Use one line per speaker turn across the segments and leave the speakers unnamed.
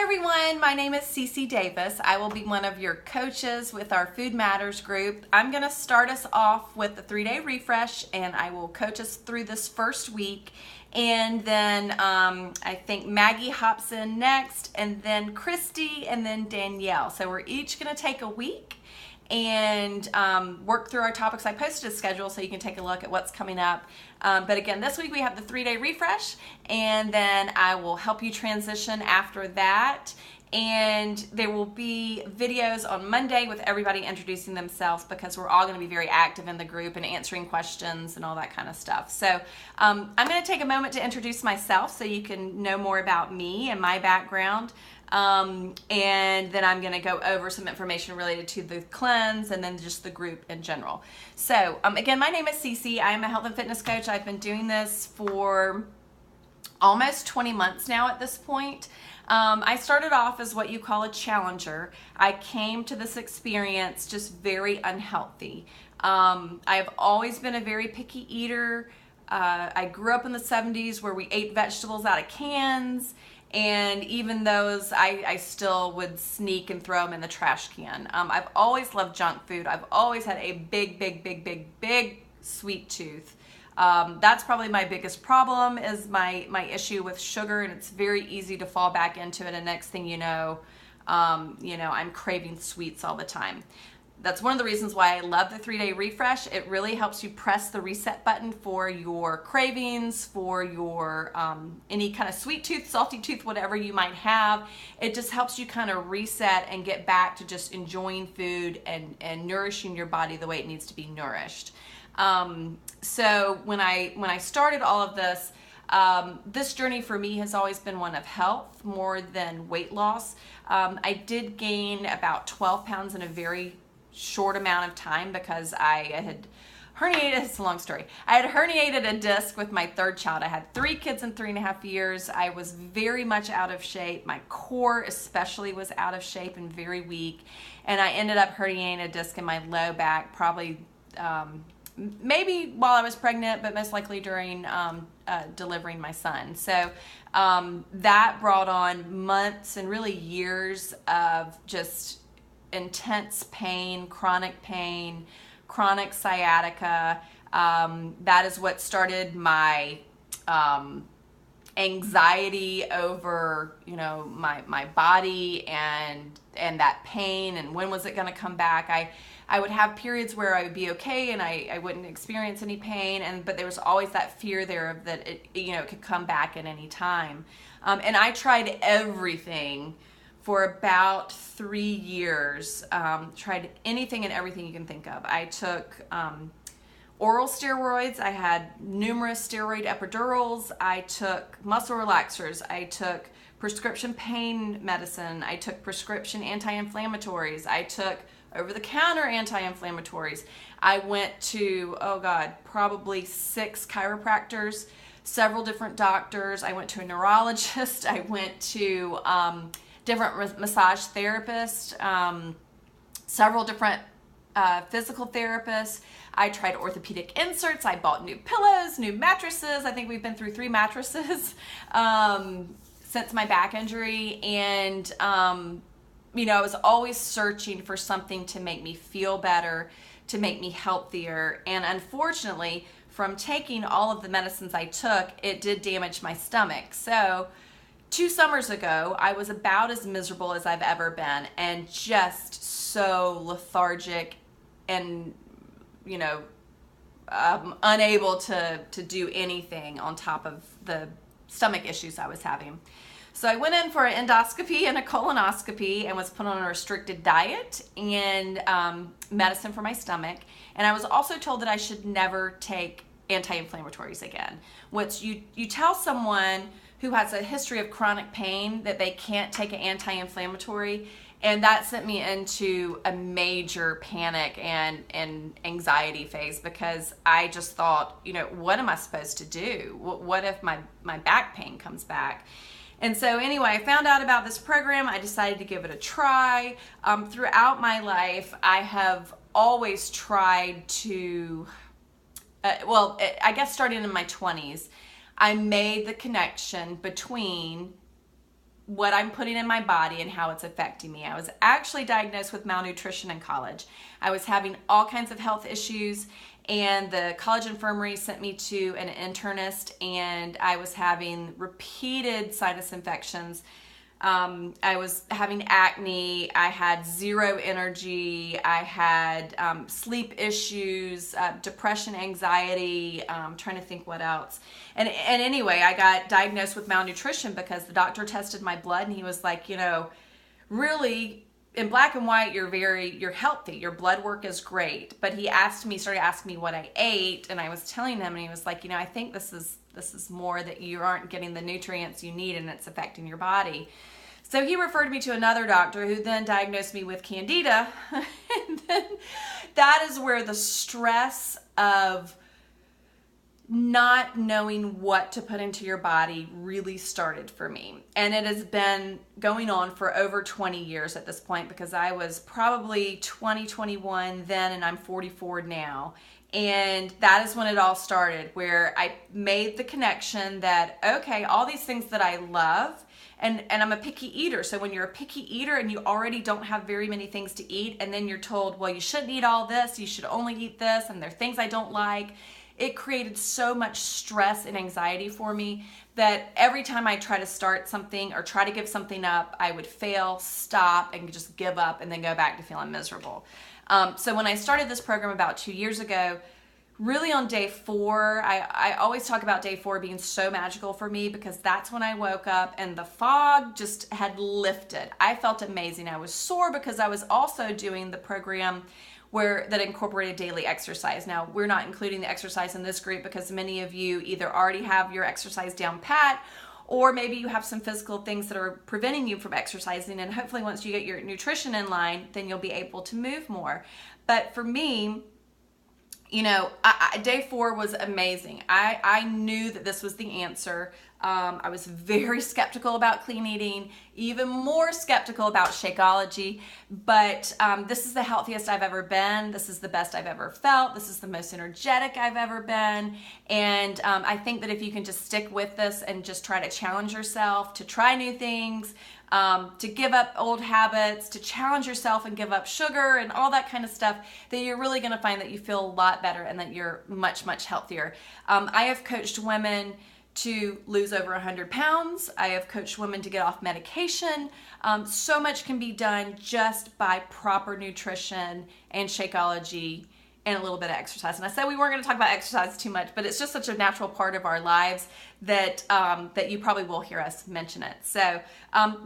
everyone, my name is Cece Davis. I will be one of your coaches with our Food Matters group. I'm going to start us off with the 3-day refresh, and I will coach us through this first week. And then I think Maggie hops in next, and then Christy, and then Danielle. So we're each going to take a week and work through our topics. I posted a schedule so you can take a look at what's coming up. But again, this week we have the 3-day refresh, and then I will help you transition after that. And there will be videos on Monday with everybody introducing themselves, because we're all going to be very active in the group and answering questions and all that kind of stuff. So I'm going to take a moment to introduce myself so you can know more about me and my background. And then I'm going to go over some information related to the cleanse and then just the group in general. So again, my name is Cece. I am a health and fitness coach. I've been doing this for almost 20 months now at this point. I started off as what you call a challenger. I came to this experience just very unhealthy. I've always been a very picky eater. I grew up in the 70s where we ate vegetables out of cans. And even those, I still would sneak and throw them in the trash can. I've always loved junk food. I've always had a big sweet tooth. That's probably my biggest problem, is my issue with sugar, and it's very easy to fall back into it. And next thing you know, I'm craving sweets all the time. That's one of the reasons why I love the 3-day refresh. It really helps you press the reset button for your cravings, for your any kind of sweet tooth, salty tooth, whatever you might have. It just helps you kind of reset and get back to just enjoying food and nourishing your body the way it needs to be nourished. So when I started all of this, this journey for me has always been one of health more than weight loss. I did gain about 12 pounds in a very short amount of time because I had herniated. It's a long story. I had herniated a disc with my third child. I had 3 kids in 3.5 years. I was very much out of shape. My core especially was out of shape and very weak. And I ended up herniating a disc in my low back, probably maybe while I was pregnant, but most likely during delivering my son. So that brought on months and really years of just intense pain, chronic sciatica. That is what started my anxiety over, my body and that pain, and when was it going to come back. I would have periods where I would be okay and I wouldn't experience any pain, but there was always that fear there of that it could come back at any time. And I tried everything for about 3 years, tried anything and everything you can think of. I took oral steroids. I had numerous steroid epidurals. I took muscle relaxers. I took prescription pain medicine. I took prescription anti-inflammatories. I took over-the-counter anti-inflammatories. I went to, probably 6 chiropractors, several different doctors. I went to a neurologist. I went to different massage therapists, several different physical therapists. I tried orthopedic inserts. I bought new pillows, new mattresses. I think we've been through 3 mattresses since my back injury. And, I was always searching for something to make me feel better, to make me healthier. And unfortunately, from taking all of the medicines I took, it did damage my stomach. So 2 summers ago, I was about as miserable as I've ever been, and just so lethargic and, unable to do anything on top of the stomach issues I was having. So I went in for an endoscopy and a colonoscopy and was put on a restricted diet and medicine for my stomach. And I was also told that I should never take anti-inflammatories again, which you tell someone who has a history of chronic pain that they can't take an anti-inflammatory, and that sent me into a major panic and anxiety phase, because I just thought, what am I supposed to do? What if my back pain comes back? And so anyway, I found out about this program. I decided to give it a try. Throughout my life, I have always tried to, I guess starting in my 20s, I made the connection between what I'm putting in my body and how it's affecting me. I was actually diagnosed with malnutrition in college. I was having all kinds of health issues, and the college infirmary sent me to an internist, and I was having repeated sinus infections. I was having acne, I had zero energy, I had sleep issues, depression, anxiety, trying to think what else. And anyway, I got diagnosed with malnutrition because the doctor tested my blood and he was like, you know, really, in black and white, you're healthy. Your blood work is great. But he started asking me what I ate, and I was telling him, and he was like, you know, I think this is more that you aren't getting the nutrients you need and it's affecting your body. So he referred me to another doctor who then diagnosed me with candida. And then that is where the stress of not knowing what to put into your body really started for me. And it has been going on for over 20 years at this point, because I was probably 21 then, and I'm 44 now. And that is when it all started, where I made the connection that, okay, all these things that I love, and I'm a picky eater. So when you're a picky eater and you already don't have very many things to eat, and then you're told, well, you shouldn't eat all this, you should only eat this, and there are things I don't like, it created so much stress and anxiety for me that every time I try to start something or try to give something up, I would fail, stop, and just give up, and then go back to feeling miserable. So when I started this program about 2 years ago, really on day 4, I always talk about day 4 being so magical for me, because that's when I woke up and the fog just had lifted. I felt amazing. I was sore because I was also doing the program that incorporated daily exercise. Now, we're not including the exercise in this group because many of you either already have your exercise down pat, or maybe you have some physical things that are preventing you from exercising, and hopefully once you get your nutrition in line, then you'll be able to move more. But for me, you know, day 4 was amazing. I knew that this was the answer. I was very skeptical about clean eating, even more skeptical about Shakeology, but this is the healthiest I've ever been. This is the best I've ever felt. This is the most energetic I've ever been. And I think that if you can just stick with this and just try to challenge yourself to try new things, to give up old habits, to challenge yourself and give up sugar and all that kind of stuff, that you're really going to find that you feel a lot better and that you're much, much healthier. I have coached women to lose over 100 pounds. I have coached women to get off medication. So much can be done just by proper nutrition and Shakeology and a little bit of exercise. And I said we weren't going to talk about exercise too much, but it's just such a natural part of our lives that that you probably will hear us mention it. So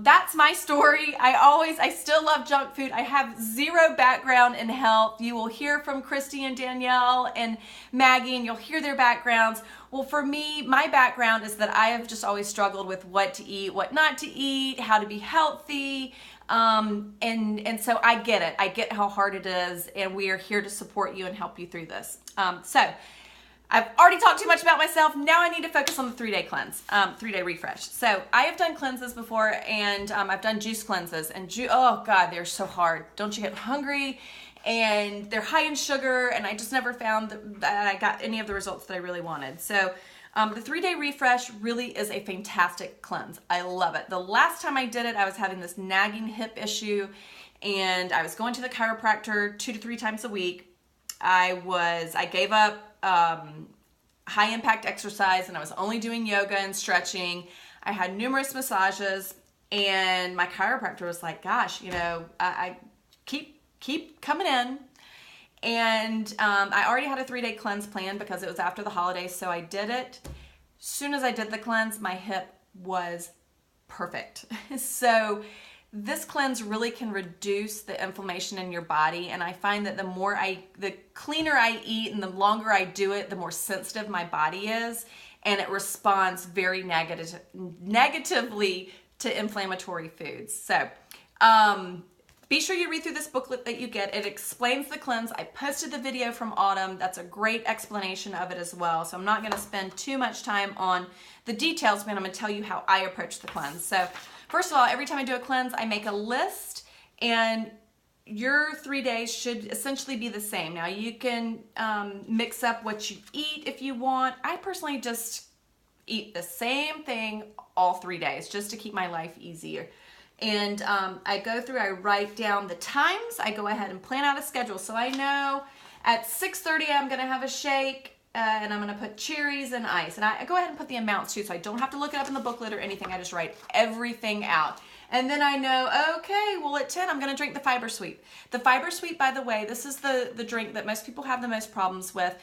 that's my story. I still love junk food. I have zero background in health. You will hear from Christy and Danielle and Maggie, and you'll hear their backgrounds. Well, for me, my background is that I have just always struggled with what to eat, what not to eat, how to be healthy. And so I get it. I get how hard it is, and we are here to support you and help you through this. So I've already talked too much about myself. Now I need to focus on the 3-day cleanse, 3-day refresh. So I have done cleanses before, and I've done juice cleanses, and oh God, they're so hard. Don't you get hungry? And they're high in sugar, and I just never found that I got any of the results that I really wanted. So the 3-day refresh really is a fantastic cleanse. I love it. The last time I did it, I was having this nagging hip issue, and I was going to the chiropractor 2 to 3 times a week. I gave up high impact exercise, and I was only doing yoga and stretching. I had numerous massages, and my chiropractor was like, gosh, you know, I keep coming in. And I already had a 3-day cleanse plan because it was after the holidays, so I did it. As soon as I did the cleanse, my hip was perfect. So this cleanse really can reduce the inflammation in your body, and I find that the cleaner I eat and the longer I do it, the more sensitive my body is, and it responds very negatively to inflammatory foods. So be sure you read through this booklet that you get. It explains the cleanse. I posted the video from Autumn. That's a great explanation of it as well. So I'm not going to spend too much time on the details, but I'm going to tell you how I approach the cleanse. So first of all, every time I do a cleanse, I make a list, and your 3 days should essentially be the same. Now you can mix up what you eat if you want. I personally just eat the same thing all 3 days just to keep my life easier. And I go through, I write down the times, I go ahead and plan out a schedule. So I know at 6:30 I'm gonna have a shake, and I'm gonna put cherries and ice. And I go ahead and put the amounts too, so I don't have to look it up in the booklet or anything. I just write everything out. And then I know, okay, well at 10 I'm gonna drink the Fiber Sweep. The Fiber Sweep, by the way, this is the drink that most people have the most problems with.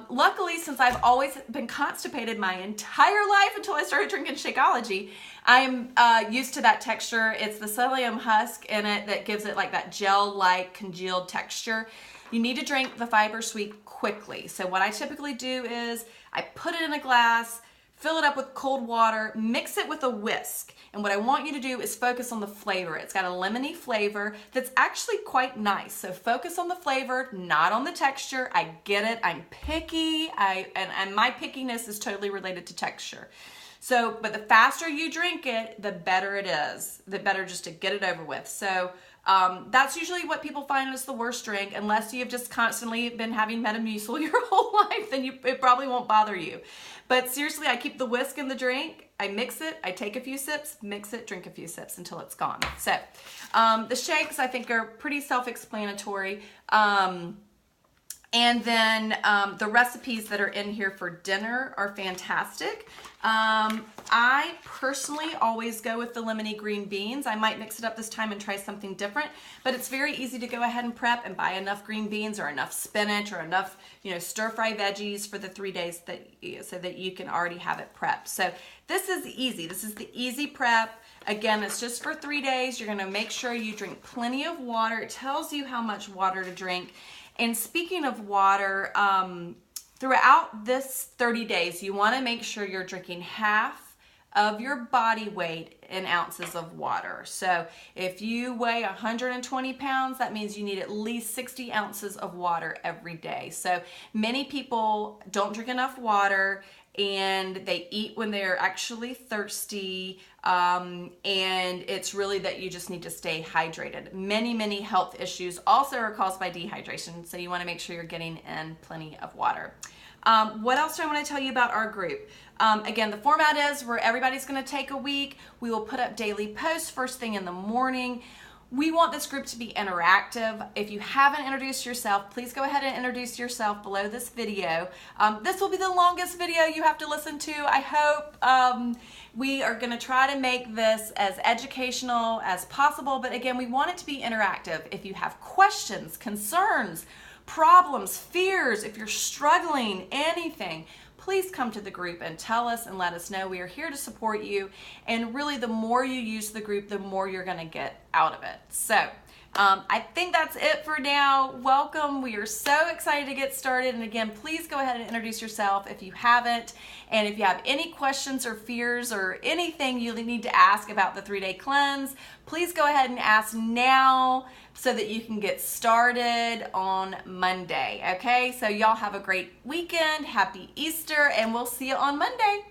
Luckily, since I've always been constipated my entire life until I started drinking Shakeology, I'm used to that texture. It's the psyllium husk in it that gives it like that gel-like congealed texture. You need to drink the Fiber Sweep quickly. So what I typically do is I put it in a glass, fill it up with cold water, mix it with a whisk. And what I want you to do is focus on the flavor. It's got a lemony flavor that's actually quite nice. So focus on the flavor, not on the texture. I get it, I'm picky, and my pickiness is totally related to texture. So, but the faster you drink it, the better it is. The better just to get it over with. So that's usually what people find is the worst drink, unless you've just constantly been having Metamucil your whole life, then it probably won't bother you. But seriously, I keep the whisk in the drink, I mix it, I take a few sips, mix it, drink a few sips until it's gone. So the shakes I think are pretty self-explanatory. And then the recipes that are in here for dinner are fantastic. I personally always go with the lemony green beans. I might mix it up this time and try something different, but it's very easy to go ahead and prep and buy enough green beans or enough spinach or enough, stir-fry veggies for the 3 days so that you can already have it prepped. So this is easy. This is the easy prep. Again, it's just for 3 days. You're gonna make sure you drink plenty of water. It tells you how much water to drink. And speaking of water, throughout this 30 days, you want to make sure you're drinking half of your body weight in ounces of water. So if you weigh 120 pounds, that means you need at least 60 ounces of water every day. So many people don't drink enough water and they eat when they're actually thirsty, and it's really that you just need to stay hydrated. Many health issues also are caused by dehydration, so you want to make sure you're getting in plenty of water. What else do I want to tell you about our group? Again, the format is where everybody's going to take a week. We will put up daily posts first thing in the morning. We want this group to be interactive. If you haven't introduced yourself, please go ahead and introduce yourself below this video. This will be the longest video you have to listen to, I hope. We are gonna try to make this as educational as possible, but again, we want it to be interactive. If you have questions, concerns, problems, fears, if you're struggling, anything, please come to the group and tell us and let us know. We are here to support you. And really, the more you use the group, the more you're gonna get out of it. So I think that's it for now. Welcome. We are so excited to get started. And again, please go ahead and introduce yourself if you haven't. And if you have any questions or fears or anything you need to ask about the 3-day cleanse, please go ahead and ask now so that you can get started on Monday. Okay, so y'all have a great weekend. Happy Easter, and we'll see you on Monday.